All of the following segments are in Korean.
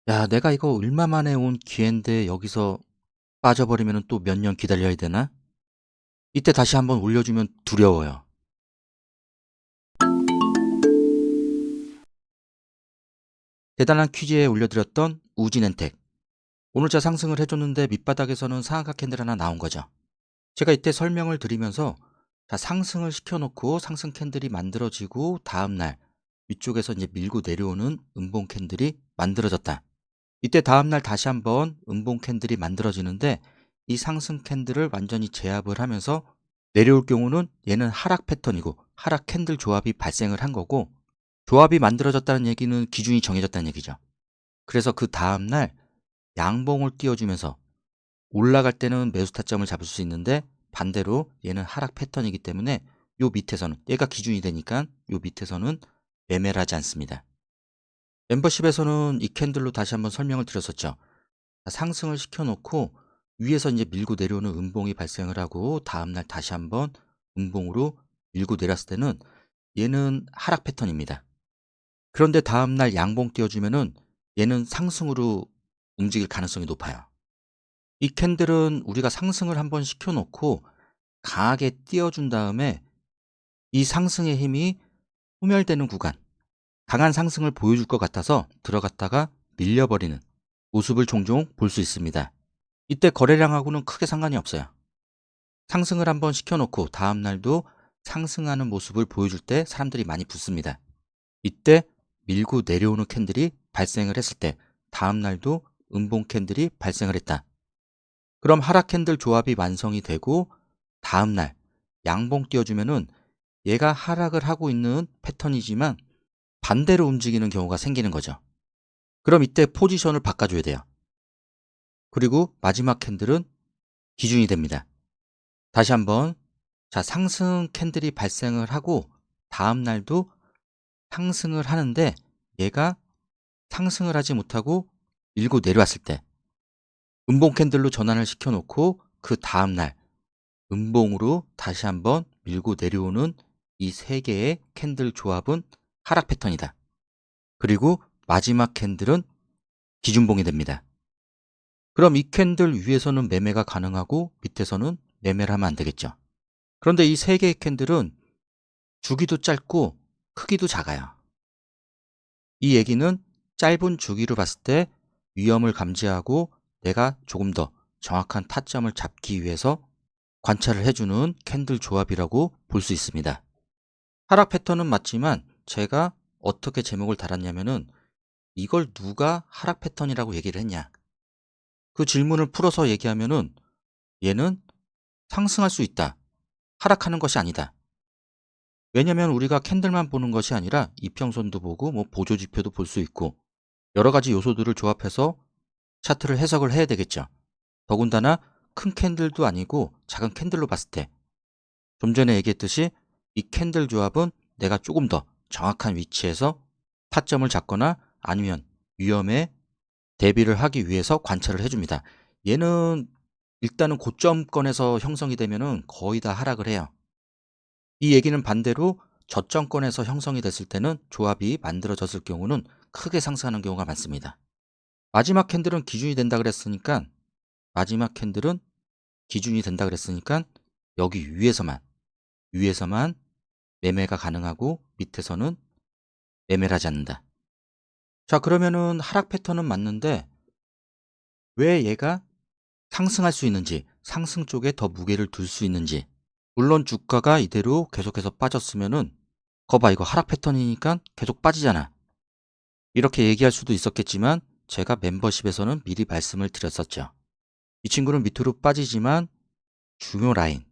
야, 내가 이거 얼마 만에 온 기회인데 여기서 빠져버리면 또 몇 년 기다려야 되나? 이때 다시 한번 올려주면 두려워요. 대단한 퀴즈에 올려드렸던 우진엔텍. 오늘자 상승을 해줬는데 밑바닥에서는 상한가 캔들 하나 나온 거죠. 제가 이때 설명을 드리면서 자, 상승을 시켜놓고 상승 캔들이 만들어지고 다음날 위쪽에서 이제 밀고 내려오는 음봉 캔들이 만들어졌다. 이때 다음날 다시 한번 음봉 캔들이 만들어지는데 이 상승 캔들을 완전히 제압을 하면서 내려올 경우는 얘는 하락 패턴이고 하락 캔들 조합이 발생을 한 거고, 조합이 만들어졌다는 얘기는 기준이 정해졌다는 얘기죠. 그래서 그 다음날 양봉을 띄워주면서 올라갈 때는 매수 타점을 잡을 수 있는데 반대로 얘는 하락 패턴이기 때문에 요 밑에서는, 얘가 기준이 되니까 요 밑에서는 매매를 하지 않습니다. 멤버십에서는 이 캔들로 다시 한번 설명을 드렸었죠. 상승을 시켜놓고 위에서 이제 밀고 내려오는 음봉이 발생을 하고 다음날 다시 한번 음봉으로 밀고 내렸을 때는 얘는 하락 패턴입니다. 그런데 다음날 양봉 띄워주면은 얘는 상승으로 움직일 가능성이 높아요. 이 캔들은 우리가 상승을 한번 시켜놓고 강하게 띄워준 다음에 이 상승의 힘이 소멸되는 구간, 강한 상승을 보여줄 것 같아서 들어갔다가 밀려버리는 모습을 종종 볼 수 있습니다. 이때 거래량하고는 크게 상관이 없어요. 상승을 한번 시켜놓고 다음날도 상승하는 모습을 보여줄 때 사람들이 많이 붙습니다. 이때 밀고 내려오는 캔들이 발생을 했을 때 다음날도 음봉 캔들이 발생을 했다. 그럼 하락 캔들 조합이 완성이 되고 다음날 양봉 띄워주면은 얘가 하락을 하고 있는 패턴이지만 반대로 움직이는 경우가 생기는 거죠. 그럼 이때 포지션을 바꿔줘야 돼요. 그리고 마지막 캔들은 기준이 됩니다. 다시 한번, 자, 상승 캔들이 발생을 하고 다음날도 상승을 하는데 얘가 상승을 하지 못하고 밀고 내려왔을 때 음봉 캔들로 전환을 시켜놓고 그 다음날 음봉으로 다시 한번 밀고 내려오는 이 세 개의 캔들 조합은 하락 패턴이다. 그리고 마지막 캔들은 기준봉이 됩니다. 그럼 이 캔들 위에서는 매매가 가능하고 밑에서는 매매를 하면 안 되겠죠. 그런데 이 세 개의 캔들은 주기도 짧고 크기도 작아요. 이 얘기는 짧은 주기로 봤을 때 위험을 감지하고 내가 조금 더 정확한 타점을 잡기 위해서 관찰을 해주는 캔들 조합이라고 볼 수 있습니다. 하락 패턴은 맞지만 제가 어떻게 제목을 달았냐면은 이걸 누가 하락 패턴이라고 얘기를 했냐, 그 질문을 풀어서 얘기하면은 얘는 상승할 수 있다, 하락하는 것이 아니다. 왜냐면 우리가 캔들만 보는 것이 아니라 이평선도 보고 뭐 보조지표도 볼 수 있고 여러 가지 요소들을 조합해서 차트를 해석을 해야 되겠죠. 더군다나 큰 캔들도 아니고 작은 캔들로 봤을 때 좀 전에 얘기했듯이 이 캔들 조합은 내가 조금 더 정확한 위치에서 타점을 잡거나 아니면 위험에 대비를 하기 위해서 관찰을 해줍니다. 얘는 일단은 고점권에서 형성이 되면은 거의 다 하락을 해요. 이 얘기는 반대로 저점권에서 형성이 됐을 때는 조합이 만들어졌을 경우는 크게 상승하는 경우가 많습니다. 마지막 캔들은 기준이 된다 그랬으니까 마지막 캔들은 기준이 된다 그랬으니까 여기 위에서만 매매가 가능하고 밑에서는 매매를 하지 않는다. 자, 그러면은 하락 패턴은 맞는데 왜 얘가 상승할 수 있는지, 상승 쪽에 더 무게를 둘 수 있는지, 물론 주가가 이대로 계속해서 빠졌으면은 거봐 이거 하락 패턴이니까 계속 빠지잖아, 이렇게 얘기할 수도 있었겠지만 제가 멤버십에서는 미리 말씀을 드렸었죠. 이 친구는 밑으로 빠지지만 중요 라인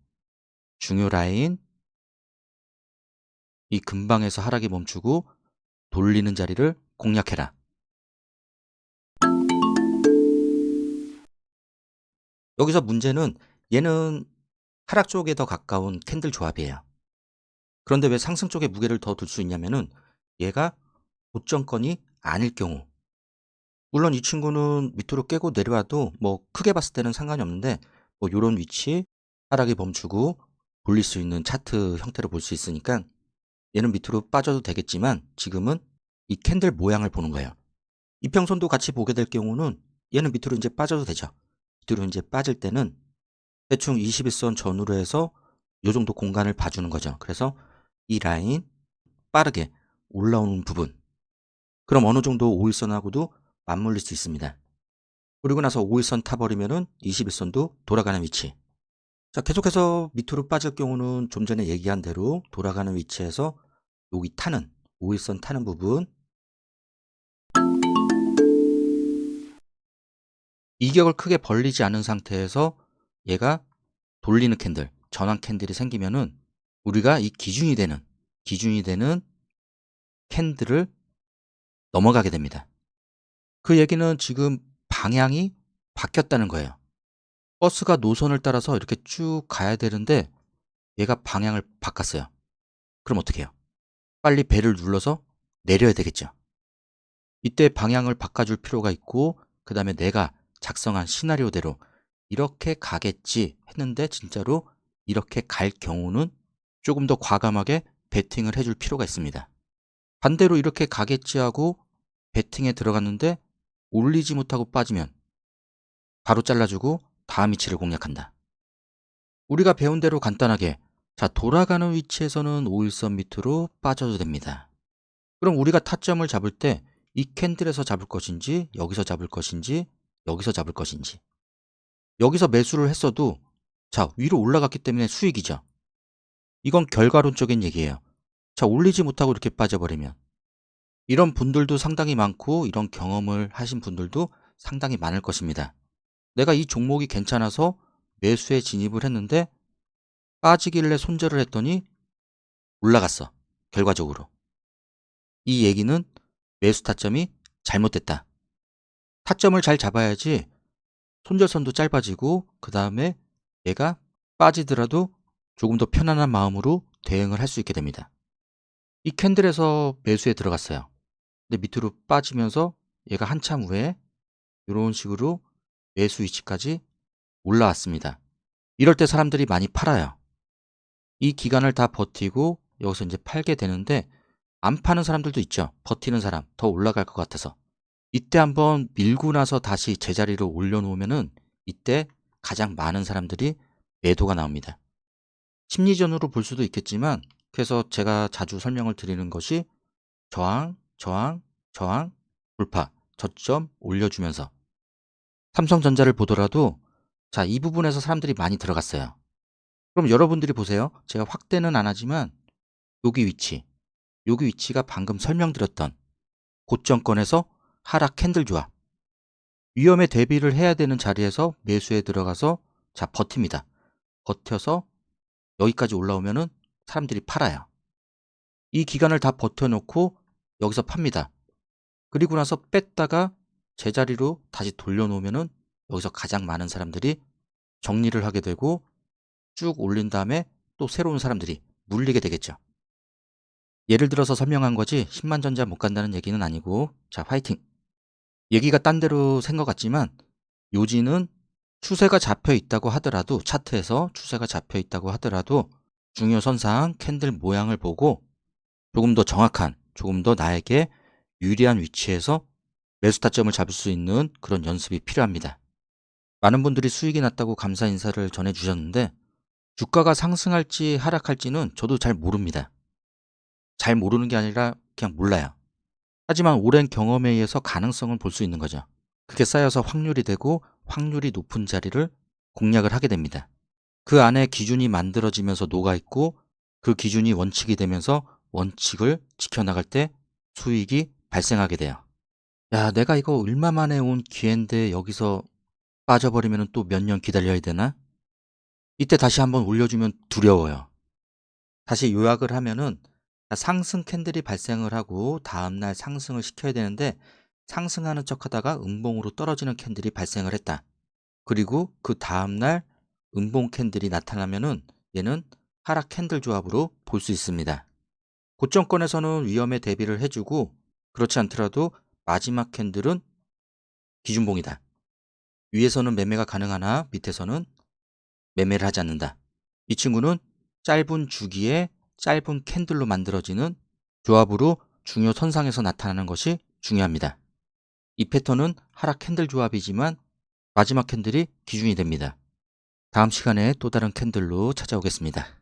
이 근방에서 하락이 멈추고 돌리는 자리를 공략해라. 여기서 문제는 얘는 하락 쪽에 더 가까운 캔들 조합이에요. 그런데 왜 상승 쪽에 무게를 더 둘 수 있냐면은 얘가 고점권이 아닐 경우, 물론 이 친구는 밑으로 깨고 내려와도 뭐 크게 봤을 때는 상관이 없는데 뭐 요런 위치 하락이 멈추고 돌릴 수 있는 차트 형태로 볼 수 있으니까 얘는 밑으로 빠져도 되겠지만 지금은 이 캔들 모양을 보는 거예요. 이평선도 같이 보게 될 경우는 얘는 밑으로 이제 빠져도 되죠. 밑으로 이제 빠질 때는 대충 21선 전후로 해서 요 정도 공간을 봐주는 거죠. 그래서 이 라인 빠르게 올라오는 부분. 그럼 어느 정도 5일선하고도 맞물릴 수 있습니다. 그리고 나서 5일선 타버리면은 21선도 돌아가는 위치. 자, 계속해서 밑으로 빠질 경우는 좀 전에 얘기한 대로 돌아가는 위치에서 여기 타는 5일선 타는 부분 이격을 크게 벌리지 않은 상태에서 얘가 돌리는 캔들, 전환 캔들이 생기면은 우리가 이 기준이 되는 캔들을 넘어가게 됩니다. 그 얘기는 지금 방향이 바뀌었다는 거예요. 버스가 노선을 따라서 이렇게 쭉 가야 되는데 얘가 방향을 바꿨어요. 그럼 어떻게 해요? 빨리 벨을 눌러서 내려야 되겠죠. 이때 방향을 바꿔줄 필요가 있고 그 다음에 내가 작성한 시나리오대로 이렇게 가겠지 했는데 진짜로 이렇게 갈 경우는 조금 더 과감하게 베팅을 해줄 필요가 있습니다. 반대로 이렇게 가겠지 하고 베팅에 들어갔는데 올리지 못하고 빠지면 바로 잘라주고 다음 위치를 공략한다. 우리가 배운 대로 간단하게 자 돌아가는 위치에서는 5일선 밑으로 빠져도 됩니다. 그럼 우리가 타점을 잡을 때 이 캔들에서 잡을 것인지 여기서 잡을 것인지 여기서 잡을 것인지 여기서 매수를 했어도 자 위로 올라갔기 때문에 수익이죠. 이건 결과론적인 얘기예요. 자 올리지 못하고 이렇게 빠져버리면 이런 분들도 상당히 많고 이런 경험을 하신 분들도 상당히 많을 것입니다. 내가 이 종목이 괜찮아서 매수에 진입을 했는데 빠지길래 손절을 했더니 올라갔어. 결과적으로. 이 얘기는 매수 타점이 잘못됐다. 타점을 잘 잡아야지 손절선도 짧아지고 그 다음에 얘가 빠지더라도 조금 더 편안한 마음으로 대응을 할 수 있게 됩니다. 이 캔들에서 매수에 들어갔어요. 근데 밑으로 빠지면서 얘가 한참 후에 이런 식으로 매수 위치까지 올라왔습니다. 이럴 때 사람들이 많이 팔아요. 이 기간을 다 버티고 여기서 이제 팔게 되는데 안 파는 사람들도 있죠. 버티는 사람, 더 올라갈 것 같아서. 이때 한번 밀고 나서 다시 제자리로 올려놓으면은 이때 가장 많은 사람들이 매도가 나옵니다. 심리전으로 볼 수도 있겠지만 그래서 제가 자주 설명을 드리는 것이 저항, 저항, 저항, 돌파, 저점 올려주면서 삼성전자를 보더라도 자, 이 부분에서 사람들이 많이 들어갔어요. 그럼 여러분들이 보세요. 제가 확대는 안 하지만 여기 위치가 방금 설명드렸던 고점권에서 하락 캔들 조합. 위험에 대비를 해야 되는 자리에서 매수에 들어가서 자, 버팁니다. 버텨서 여기까지 올라오면은 사람들이 팔아요. 이 기간을 다 버텨놓고 여기서 팝니다. 그리고 나서 뺐다가 제자리로 다시 돌려놓으면은 여기서 가장 많은 사람들이 정리를 하게 되고 쭉 올린 다음에 또 새로운 사람들이 물리게 되겠죠. 예를 들어서 설명한 거지 10만 전자 못 간다는 얘기는 아니고 자 화이팅! 얘기가 딴 데로 샌 것 같지만 요지는 추세가 잡혀 있다고 하더라도 차트에서 추세가 잡혀 있다고 하더라도 중요 선상 캔들 모양을 보고 조금 더 정확한 조금 더 나에게 유리한 위치에서 매수 타점을 잡을 수 있는 그런 연습이 필요합니다. 많은 분들이 수익이 났다고 감사 인사를 전해주셨는데 주가가 상승할지 하락할지는 저도 잘 모릅니다. 잘 모르는 게 아니라 그냥 몰라요. 하지만 오랜 경험에 의해서 가능성을 볼 수 있는 거죠. 그게 쌓여서 확률이 되고 확률이 높은 자리를 공략을 하게 됩니다. 그 안에 기준이 만들어지면서 녹아있고 그 기준이 원칙이 되면서 원칙을 지켜나갈 때 수익이 발생하게 돼요. 야, 내가 이거 얼마 만에 온 기회인데 여기서 빠져버리면 또 몇 년 기다려야 되나? 이때 다시 한번 올려주면 두려워요. 다시 요약을 하면은 상승 캔들이 발생을 하고 다음날 상승을 시켜야 되는데 상승하는 척 하다가 음봉으로 떨어지는 캔들이 발생을 했다. 그리고 그 다음날 음봉 캔들이 나타나면은 얘는 하락 캔들 조합으로 볼 수 있습니다. 고점권에서는 위험에 대비를 해주고 그렇지 않더라도 마지막 캔들은 기준봉이다. 위에서는 매매가 가능하나 밑에서는 매매를 하지 않는다. 이 친구는 짧은 주기에 짧은 캔들로 만들어지는 조합으로 중요 선상에서 나타나는 것이 중요합니다. 이 패턴은 하락 캔들 조합이지만 마지막 캔들이 기준이 됩니다. 다음 시간에 또 다른 캔들로 찾아오겠습니다.